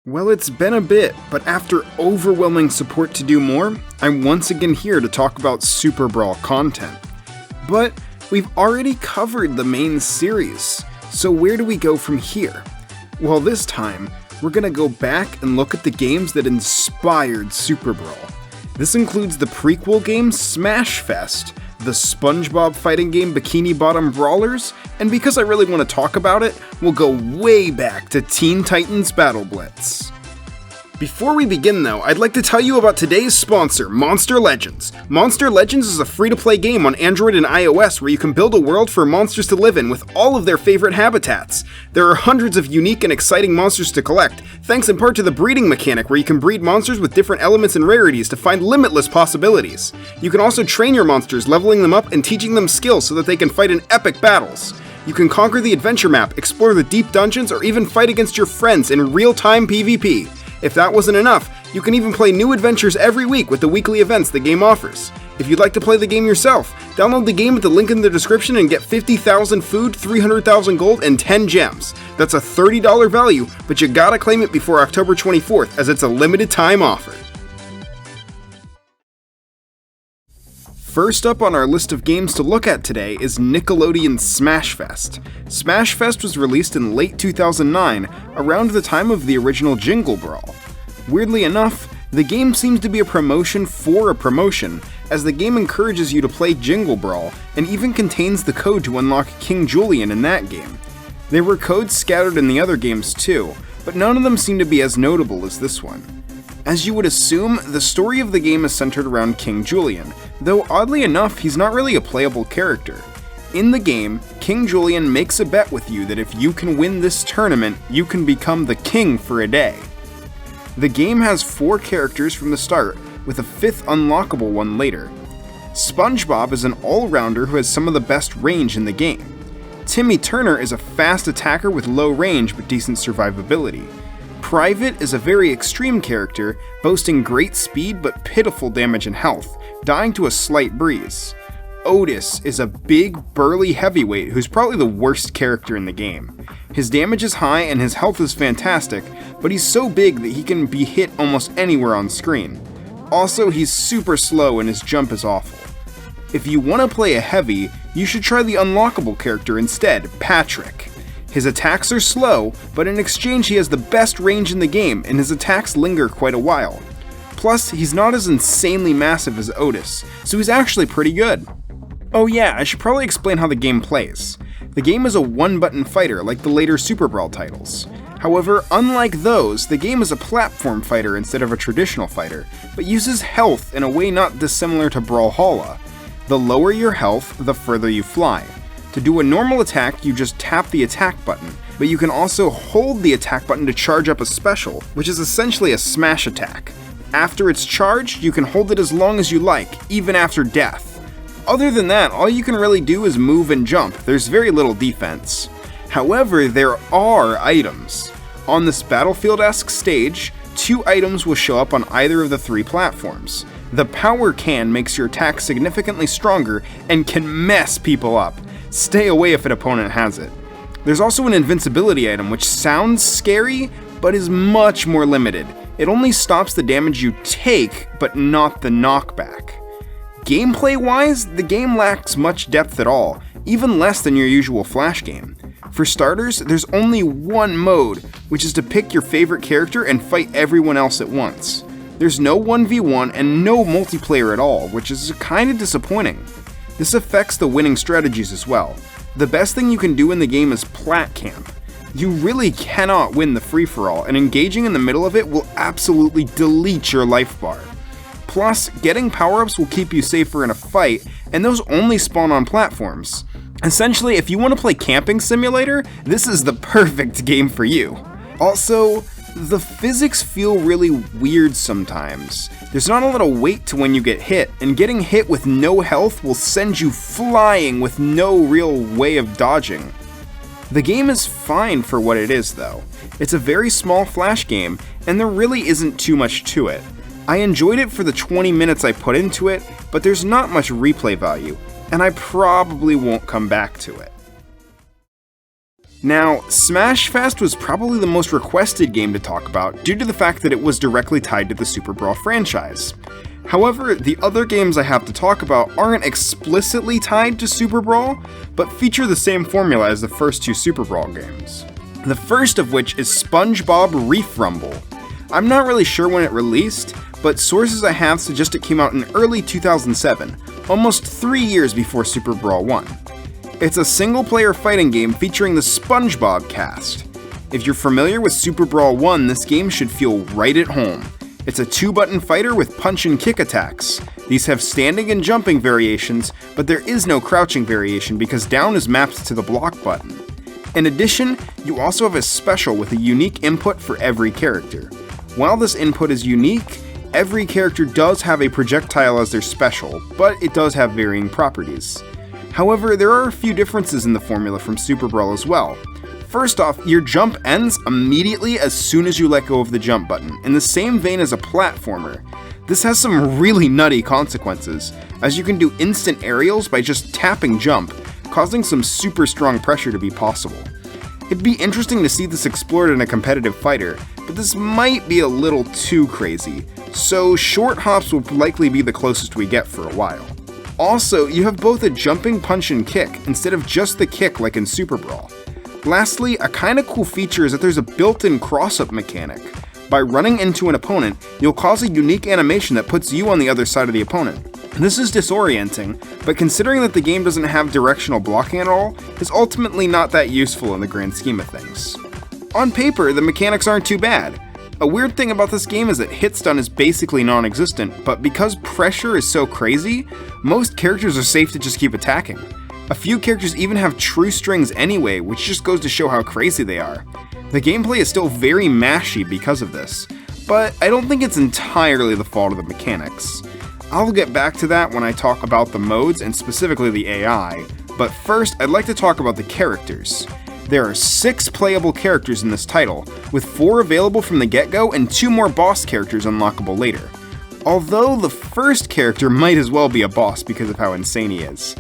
Well, it's been a bit, but after overwhelming support to do more, I'm once again here to talk about Super Brawl content. But we've already covered the main series, so where do we go from here? Well, this time, we're gonna go back and look at the games that inspired Super Brawl. This includes the prequel game Smash Fest, the Spongebob fighting game Bikini Bottom Brawlers, and because I really want to talk about it, we'll go way back to Teen Titans Battle Blitz. Before we begin though, I'd like to tell you about today's sponsor, Monster Legends. Monster Legends is a free-to-play game on Android and iOS where you can build a world for monsters to live in with all of their favorite habitats. There are hundreds of unique and exciting monsters to collect, thanks in part to the breeding mechanic where you can breed monsters with different elements and rarities to find limitless possibilities. You can also train your monsters, leveling them up and teaching them skills so that they can fight in epic battles. You can conquer the adventure map, explore the deep dungeons, or even fight against your friends in real-time PvP. If that wasn't enough, you can even play new adventures every week with the weekly events the game offers. If you'd like to play the game yourself, download the game at the link in the description and get 50,000 food, 300,000 gold, and 10 gems. That's a $30 value, but you gotta claim it before October 24th as it's a limited time offer. First up on our list of games to look at today is Nickelodeon's Smash Fest. Smash Fest was released in late 2009, around the time of the original Jingle Brawl. Weirdly enough, the game seems to be a promotion for a promotion, as the game encourages you to play Jingle Brawl, and even contains the code to unlock King Julian in that game. There were codes scattered in the other games too, but none of them seem to be as notable as this one. As you would assume, the story of the game is centered around King Julian, though oddly enough, he's not really a playable character. In the game, King Julian makes a bet with you that if you can win this tournament, you can become the king for a day. The game has 4 characters from the start, with a 5th unlockable one later. SpongeBob is an all-rounder who has some of the best range in the game. Timmy Turner is a fast attacker with low range but decent survivability. Private is a very extreme character, boasting great speed but pitiful damage and health, dying to a slight breeze. Otis is a big, burly heavyweight who's probably the worst character in the game. His damage is high and his health is fantastic, but he's so big that he can be hit almost anywhere on screen. Also, he's super slow and his jump is awful. If you want to play a heavy, you should try the unlockable character instead, Patrick. His attacks are slow, but in exchange he has the best range in the game and his attacks linger quite a while. Plus, he's not as insanely massive as Otis, so he's actually pretty good. Oh yeah, I should probably explain how the game plays. The game is a one-button fighter like the later Super Brawl titles. However, unlike those, the game is a platform fighter instead of a traditional fighter, but uses health in a way not dissimilar to Brawlhalla. The lower your health, the further you fly. To do a normal attack, you just tap the attack button, but you can also hold the attack button to charge up a special, which is essentially a smash attack. After it's charged, you can hold it as long as you like, even after death. Other than that, all you can really do is move and jump. There's very little defense. However, there are items. On this Battlefield-esque stage, 2 items will show up on either of the 3 platforms. The Power Can makes your attack significantly stronger and can mess people up. Stay away if an opponent has it. There's also an invincibility item which sounds scary, but is much more limited. It only stops the damage you take, but not the knockback. Gameplay-wise, the game lacks much depth at all, even less than your usual Flash game. For starters, there's only one mode, which is to pick your favorite character and fight everyone else at once. There's no 1v1 and no multiplayer at all, which is kinda disappointing. This affects the winning strategies as well. The best thing you can do in the game is plat camp. You really cannot win the free-for-all, and engaging in the middle of it will absolutely delete your life bar. Plus, getting power-ups will keep you safer in a fight, and those only spawn on platforms. Essentially, if you want to play Camping Simulator, this is the perfect game for you. Also, the physics feel really weird sometimes. There's not a lot of weight to when you get hit, and getting hit with no health will send you flying with no real way of dodging. The game is fine for what it is though. It's a very small Flash game, and there really isn't too much to it. I enjoyed it for the 20 minutes I put into it, but there's not much replay value, and I probably won't come back to it. Now, Smash Fest was probably the most requested game to talk about due to the fact that it was directly tied to the Super Brawl franchise. However, the other games I have to talk about aren't explicitly tied to Super Brawl, but feature the same formula as the first two Super Brawl games. The first of which is Spongebob Reef Rumble. I'm not really sure when it released, but sources I have suggest it came out in early 2007, almost 3 years before Super Brawl 1. It's a single-player fighting game featuring the Spongebob cast. If you're familiar with Super Brawl 1, this game should feel right at home. It's a 2-button fighter with punch and kick attacks. These have standing and jumping variations, but there is no crouching variation because down is mapped to the block button. In addition, you also have a special with a unique input for every character. While this input is unique, every character does have a projectile as their special, but it does have varying properties. However, there are a few differences in the formula from Super Brawl as well. First off, your jump ends immediately as soon as you let go of the jump button, in the same vein as a platformer. This has some really nutty consequences, as you can do instant aerials by just tapping jump, causing some super strong pressure to be possible. It'd be interesting to see this explored in a competitive fighter, but this might be a little too crazy, so short hops will likely be the closest we get for a while. Also, you have both a jumping punch and kick, instead of just the kick like in Super Brawl. Lastly, a kinda cool feature is that there's a built-in cross-up mechanic. By running into an opponent, you'll cause a unique animation that puts you on the other side of the opponent. This is disorienting, but considering that the game doesn't have directional blocking at all, is ultimately not that useful in the grand scheme of things. On paper, the mechanics aren't too bad. A weird thing about this game is that hit stun is basically non-existent, but because pressure is so crazy, most characters are safe to just keep attacking. A few characters even have true strings anyway, which just goes to show how crazy they are. The gameplay is still very mashy because of this, but I don't think it's entirely the fault of the mechanics. I'll get back to that when I talk about the modes and specifically the AI, but first I'd like to talk about the characters. There are 6 playable characters in this title, with 4 available from the get-go and 2 more boss characters unlockable later. Although the first character might as well be a boss because of how insane he is.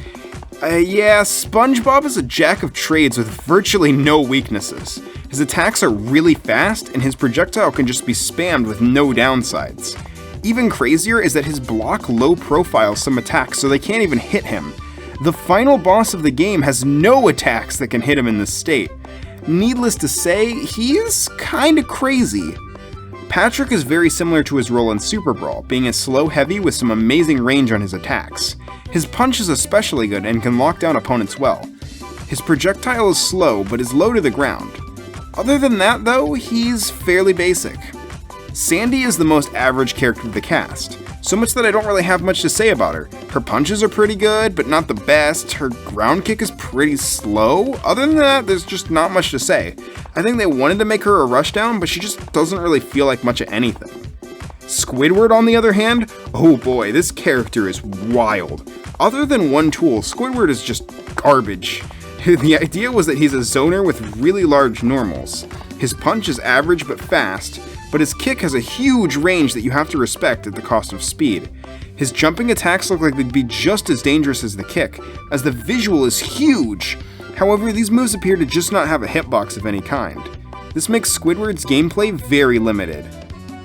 Yeah, Spongebob is a jack of trades with virtually no weaknesses. His attacks are really fast, and his projectile can just be spammed with no downsides. Even crazier is that his block low profiles some attacks so they can't even hit him. The final boss of the game has no attacks that can hit him in this state. Needless to say, he is kinda crazy. Patrick is very similar to his role in Super Brawl, being a slow heavy with some amazing range on his attacks. His punch is especially good and can lock down opponents well. His projectile is slow, but is low to the ground. Other than that though, he's fairly basic. Sandy is the most average character of the cast, so much that I don't really have much to say about her. Her punches are pretty good, but not the best. Her ground kick is pretty slow. Other than that, there's just not much to say. I think they wanted to make her a rushdown, but she just doesn't really feel like much of anything. Squidward, on the other hand, oh boy, this character is wild. Other than one tool, Squidward is just garbage. The idea was that he's a zoner with really large normals. His punch is average but fast, but his kick has a huge range that you have to respect at the cost of speed. His jumping attacks look like they'd be just as dangerous as the kick, as the visual is huge. However, these moves appear to just not have a hitbox of any kind. This makes Squidward's gameplay very limited.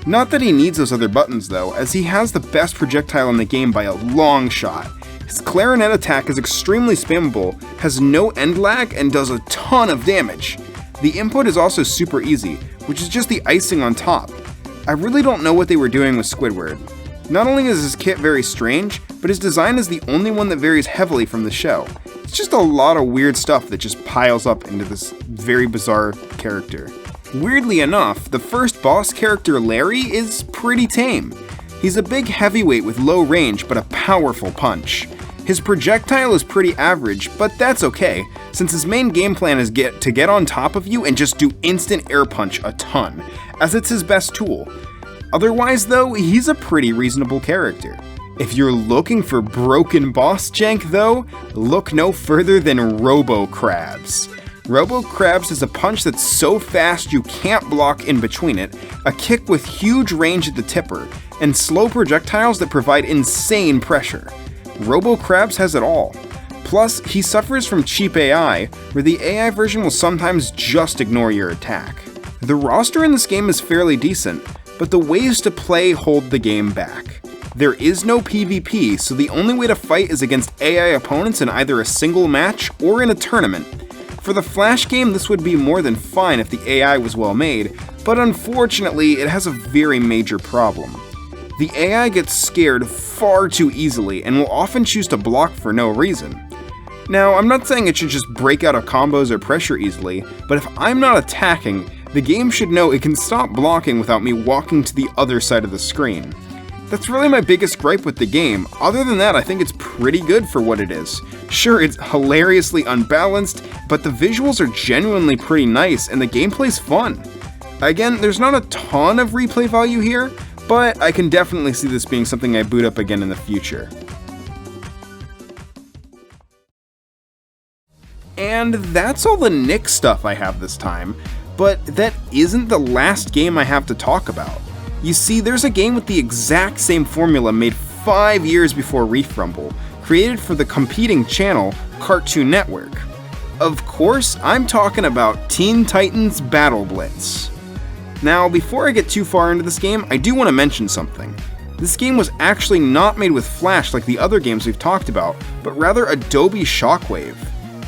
Not that he needs those other buttons though, as he has the best projectile in the game by a long shot. His clarinet attack is extremely spammable, has no end lag, and does a ton of damage. The input is also super easy, which is just the icing on top. I really don't know what they were doing with Squidward. Not only is his kit very strange, but his design is the only one that varies heavily from the show. It's just a lot of weird stuff that just piles up into this very bizarre character. Weirdly enough, the first boss character, Larry, is pretty tame. He's a big heavyweight with low range but a powerful punch. His projectile is pretty average, but that's okay, since his main game plan is to get on top of you and just do instant air punch a ton, as it's his best tool. Otherwise though, he's a pretty reasonable character. If you're looking for broken boss jank though, look no further than Robocrabs. Robocrabs is a punch that's so fast you can't block in between it, a kick with huge range at the tipper, and slow projectiles that provide insane pressure. Robocrabs has it all. Plus, he suffers from cheap AI, where the AI version will sometimes just ignore your attack. The roster in this game is fairly decent, but the ways to play hold the game back. There is no PvP, so the only way to fight is against AI opponents in either a single match or in a tournament. For the Flash game, this would be more than fine if the AI was well made, but unfortunately, it has a very major problem. The AI gets scared far too easily and will often choose to block for no reason. Now, I'm not saying it should just break out of combos or pressure easily, but if I'm not attacking, the game should know it can stop blocking without me walking to the other side of the screen. That's really my biggest gripe with the game. Other than that, I think it's pretty good for what it is. Sure, it's hilariously unbalanced, but the visuals are genuinely pretty nice and the gameplay's fun. Again, there's not a ton of replay value here, but I can definitely see this being something I boot up again in the future. And that's all the Nick stuff I have this time, but that isn't the last game I have to talk about. You see, there's a game with the exact same formula made 5 years before Reef Rumble, created for the competing channel, Cartoon Network. Of course, I'm talking about Teen Titans Battle Blitz. Now, before I get too far into this game, I do want to mention something. This game was actually not made with Flash like the other games we've talked about, but rather Adobe Shockwave.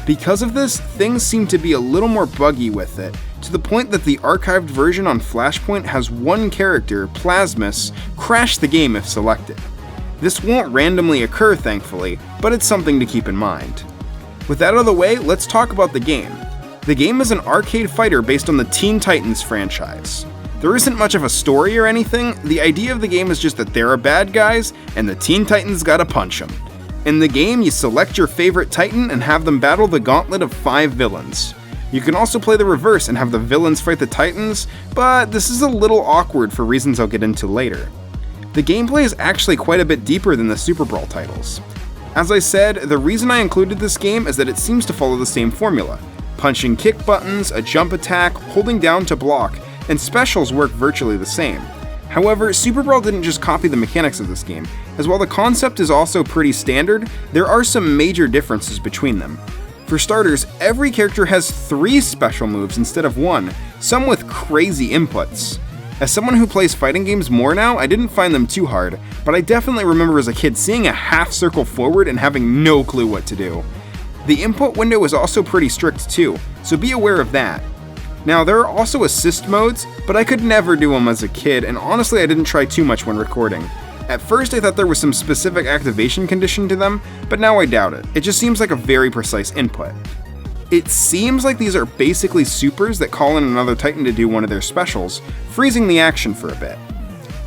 Because of this, things seem to be a little more buggy with it, to the point that the archived version on Flashpoint has one character, Plasmus, crash the game if selected. This won't randomly occur, thankfully, but it's something to keep in mind. With that out of the way, let's talk about the game. The game is an arcade fighter based on the Teen Titans franchise. There isn't much of a story or anything, the idea of the game is just that there are bad guys, and the Teen Titans gotta punch them. In the game, you select your favorite Titan and have them battle the gauntlet of 5 villains. You can also play the reverse and have the villains fight the Titans, but this is a little awkward for reasons I'll get into later. The gameplay is actually quite a bit deeper than the Super Brawl titles. As I said, the reason I included this game is that it seems to follow the same formula. Punching kick buttons, a jump attack, holding down to block, and specials work virtually the same. However, Super Brawl didn't just copy the mechanics of this game, as while the concept is also pretty standard, there are some major differences between them. For starters, every character has 3 special moves instead of 1, some with crazy inputs. As someone who plays fighting games more now, I didn't find them too hard, but I definitely remember as a kid seeing a half circle forward and having no clue what to do. The input window is also pretty strict too, so be aware of that. Now, there are also assist modes, but I could never do them as a kid, and honestly I didn't try too much when recording. At first I thought there was some specific activation condition to them, but now I doubt it. It just seems like a very precise input. It seems like these are basically supers that call in another Titan to do one of their specials, freezing the action for a bit.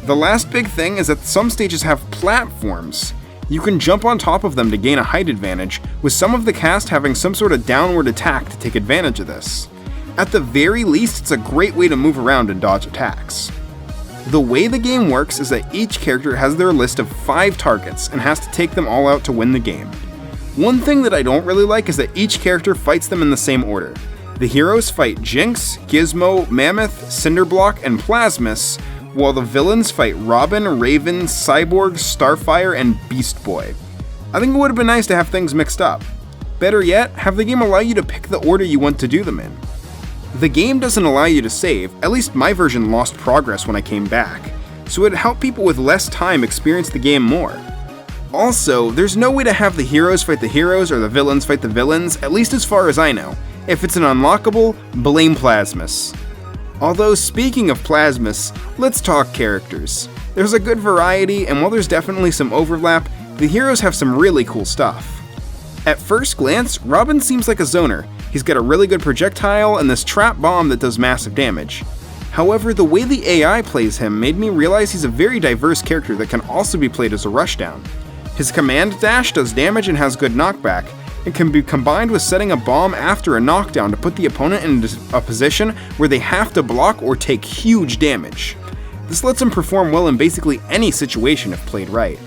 The last big thing is that some stages have platforms. You can jump on top of them to gain a height advantage, with some of the cast having some sort of downward attack to take advantage of this. At the very least, it's a great way to move around and dodge attacks. The way the game works is that each character has their list of 5 targets and has to take them all out to win the game. One thing that I don't really like is that each character fights them in the same order. The heroes fight Jinx, Gizmo, Mammoth, Cinder Block, and Plasmus, while the villains fight Robin, Raven, Cyborg, Starfire, and Beast Boy. I think it would have been nice to have things mixed up. Better yet, have the game allow you to pick the order you want to do them in. The game doesn't allow you to save, at least my version lost progress when I came back, so it'd help people with less time experience the game more. Also, there's no way to have the heroes fight the heroes or the villains fight the villains, at least as far as I know. If it's an unlockable, blame Plasmus. Although, speaking of Plasmus, let's talk characters. There's a good variety, and while there's definitely some overlap, the heroes have some really cool stuff. At first glance, Robin seems like a zoner. He's got a really good projectile and this trap bomb that does massive damage. However, the way the AI plays him made me realize he's a very diverse character that can also be played as a rushdown. His command dash does damage and has good knockback, and can be combined with setting a bomb after a knockdown to put the opponent in a position where they have to block or take huge damage. This lets him perform well in basically any situation if played right.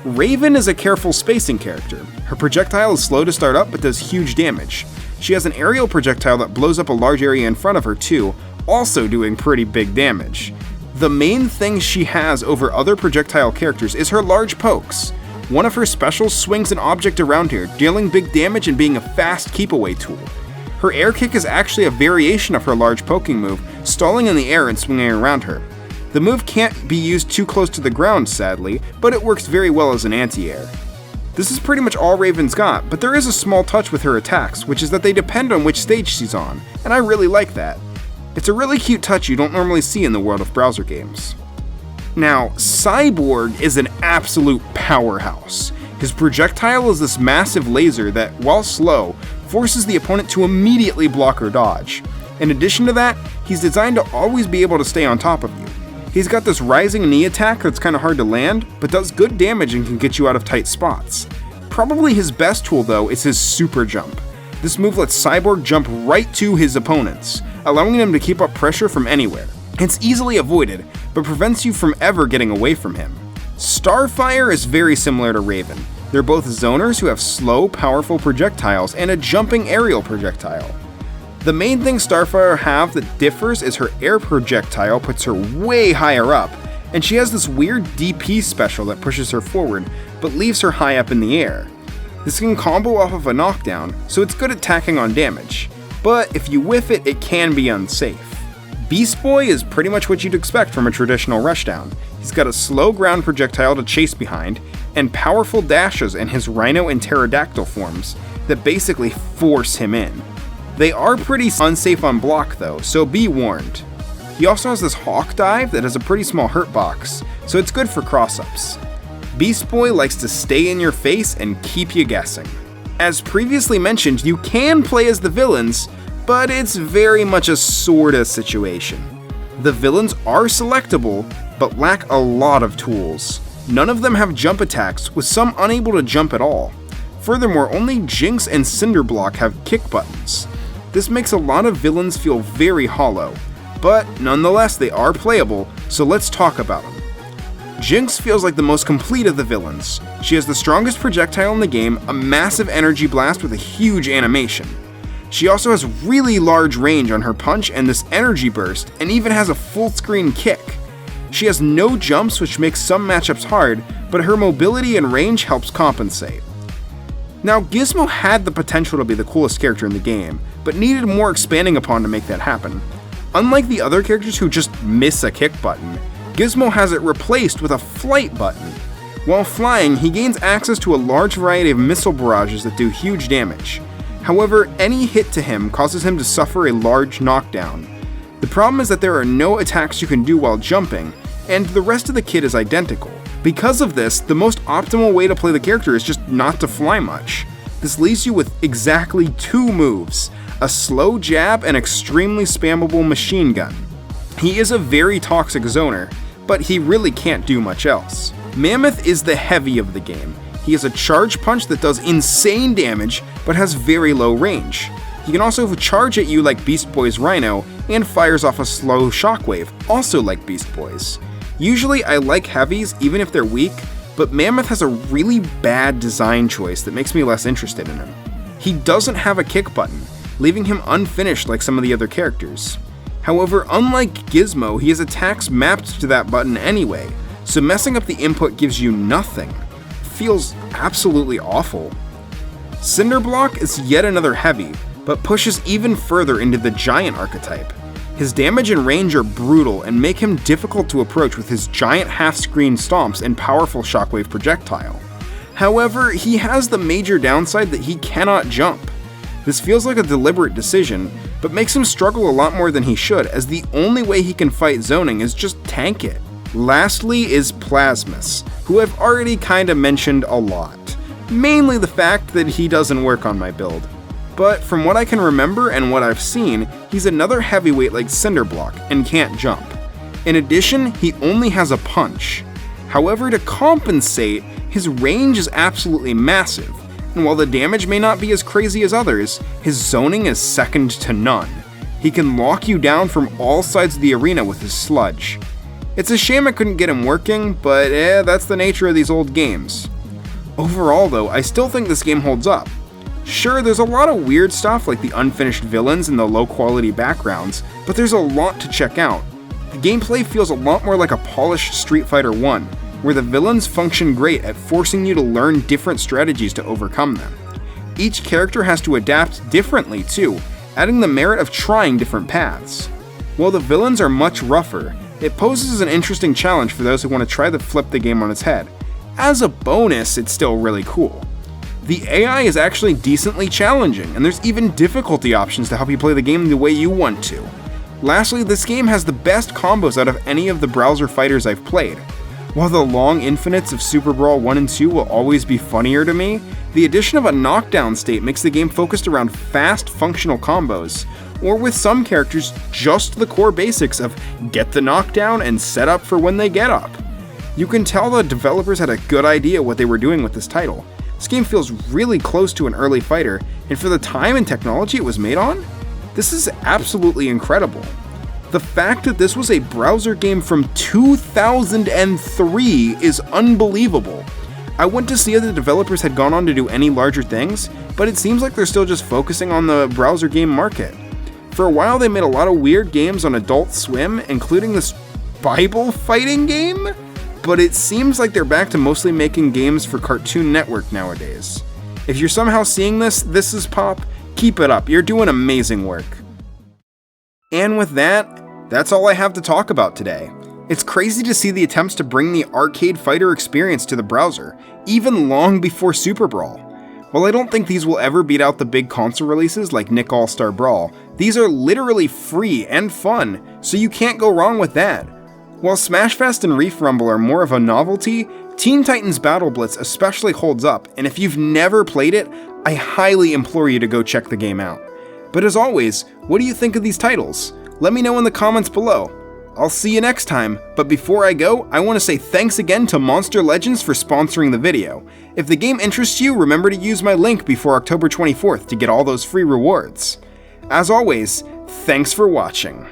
Raven is a careful spacing character. Her projectile is slow to start up but does huge damage. She has an aerial projectile that blows up a large area in front of her too, also doing pretty big damage. The main thing she has over other projectile characters is her large pokes. One of her specials swings an object around her, dealing big damage and being a fast keep-away tool. Her air kick is actually a variation of her large poking move, stalling in the air and swinging around her. The move can't be used too close to the ground, sadly, but it works very well as an anti-air. This is pretty much all Raven's got, but there is a small touch with her attacks, which is that they depend on which stage she's on, and I really like that. It's a really cute touch you don't normally see in the world of browser games. Now, Cyborg is an absolute powerhouse. His projectile is this massive laser that, while slow, forces the opponent to immediately block or dodge. In addition to that, he's designed to always be able to stay on top of you. He's got this rising knee attack that's kinda hard to land, but does good damage and can get you out of tight spots. Probably his best tool though is his super jump. This move lets Cyborg jump right to his opponents, allowing him to keep up pressure from anywhere. It's easily avoided, but prevents you from ever getting away from him. Starfire is very similar to Raven. They're both zoners who have slow, powerful projectiles and a jumping aerial projectile. The main thing Starfire have that differs is her air projectile puts her way higher up, and she has this weird DP special that pushes her forward, but leaves her high up in the air. This can combo off of a knockdown, so it's good at tacking on damage, but if you whiff it, it can be unsafe. Beast Boy is pretty much what you'd expect from a traditional rushdown. He's got a slow ground projectile to chase behind, and powerful dashes in his Rhino and Pterodactyl forms that basically force him in. They are pretty unsafe on block though, so be warned. He also has this Hawk Dive that has a pretty small hurt box, so it's good for cross-ups. Beast Boy likes to stay in your face and keep you guessing. As previously mentioned, you can play as the villains, but it's very much a sorta situation. The villains are selectable, but lack a lot of tools. None of them have jump attacks, with some unable to jump at all. Furthermore, only Jinx and Cinder Block have kick buttons. This makes a lot of villains feel very hollow, but nonetheless they are playable, so let's talk about them. Jinx feels like the most complete of the villains. She has the strongest projectile in the game, a massive energy blast with a huge animation. She also has really large range on her punch and this energy burst, and even has a full screen kick. She has no jumps, which makes some matchups hard, but her mobility and range helps compensate. Now, Gizmo had the potential to be the coolest character in the game, but needed more expanding upon to make that happen. Unlike the other characters who just miss a kick button, Gizmo has it replaced with a flight button. While flying, he gains access to a large variety of missile barrages that do huge damage. However, any hit to him causes him to suffer a large knockdown. The problem is that there are no attacks you can do while jumping, and the rest of the kit is identical. Because of this, the most optimal way to play the character is just not to fly much. This leaves you with exactly 2 moves, a slow jab and extremely spammable machine gun. He is a very toxic zoner, but he really can't do much else. Mammoth is the heavy of the game. He has a charge punch that does insane damage, but has very low range. He can also charge at you like Beast Boy's Rhino, and fires off a slow shockwave, also like Beast Boy's. Usually I like heavies even if they're weak, but Mammoth has a really bad design choice that makes me less interested in him. He doesn't have a kick button, leaving him unfinished like some of the other characters. However, unlike Gizmo, he has attacks mapped to that button anyway, so messing up the input gives you nothing. Feels absolutely awful. Cinder Block is yet another heavy, but pushes even further into the giant archetype. His damage and range are brutal and make him difficult to approach with his giant half-screen stomps and powerful shockwave projectile. However, he has the major downside that he cannot jump. This feels like a deliberate decision, but makes him struggle a lot more than he should, as the only way he can fight zoning is just tank it. Lastly is Plasmus, who I've already kinda mentioned a lot. Mainly the fact that he doesn't work on my build. But from what I can remember and what I've seen, he's another heavyweight like Cinder Block and can't jump. In addition, he only has a punch. However, to compensate, his range is absolutely massive, and while the damage may not be as crazy as others, his zoning is second to none. He can lock you down from all sides of the arena with his sludge. It's a shame I couldn't get him working, but that's the nature of these old games. Overall though, I still think this game holds up. Sure, there's a lot of weird stuff like the unfinished villains and the low quality backgrounds, but there's a lot to check out. The gameplay feels a lot more like a polished Street Fighter 1, where the villains function great at forcing you to learn different strategies to overcome them. Each character has to adapt differently too, adding the merit of trying different paths. While the villains are much rougher, it poses an interesting challenge for those who want to try to flip the game on its head. As a bonus, it's still really cool. The AI is actually decently challenging, and there's even difficulty options to help you play the game the way you want to. Lastly, this game has the best combos out of any of the browser fighters I've played. While the long infinites of Super Brawl 1 and 2 will always be funnier to me, the addition of a knockdown state makes the game focused around fast, functional combos, or with some characters, just the core basics of get the knockdown and set up for when they get up. You can tell the developers had a good idea what they were doing with this title. This game feels really close to an early fighter, and for the time and technology it was made on, this is absolutely incredible. The fact that this was a browser game from 2003 is unbelievable. I went to see if the developers had gone on to do any larger things, but it seems like they're still just focusing on the browser game market. For a while they made a lot of weird games on Adult Swim, including this Bible fighting game, but it seems like they're back to mostly making games for Cartoon Network nowadays. If you're somehow seeing this is Pop, keep it up, you're doing amazing work. And with that, that's all I have to talk about today. It's crazy to see the attempts to bring the arcade fighter experience to the browser, even long before Super Brawl. While I don't think these will ever beat out the big console releases like Nick All-Star Brawl, these are literally free and fun, so you can't go wrong with that. While Smashfest and Reef Rumble are more of a novelty, Teen Titans Battle Blitz especially holds up, and if you've never played it, I highly implore you to go check the game out. But as always, what do you think of these titles? Let me know in the comments below. I'll see you next time, but before I go, I want to say thanks again to Monster Legends for sponsoring the video. If the game interests you, remember to use my link before October 24th to get all those free rewards. As always, thanks for watching.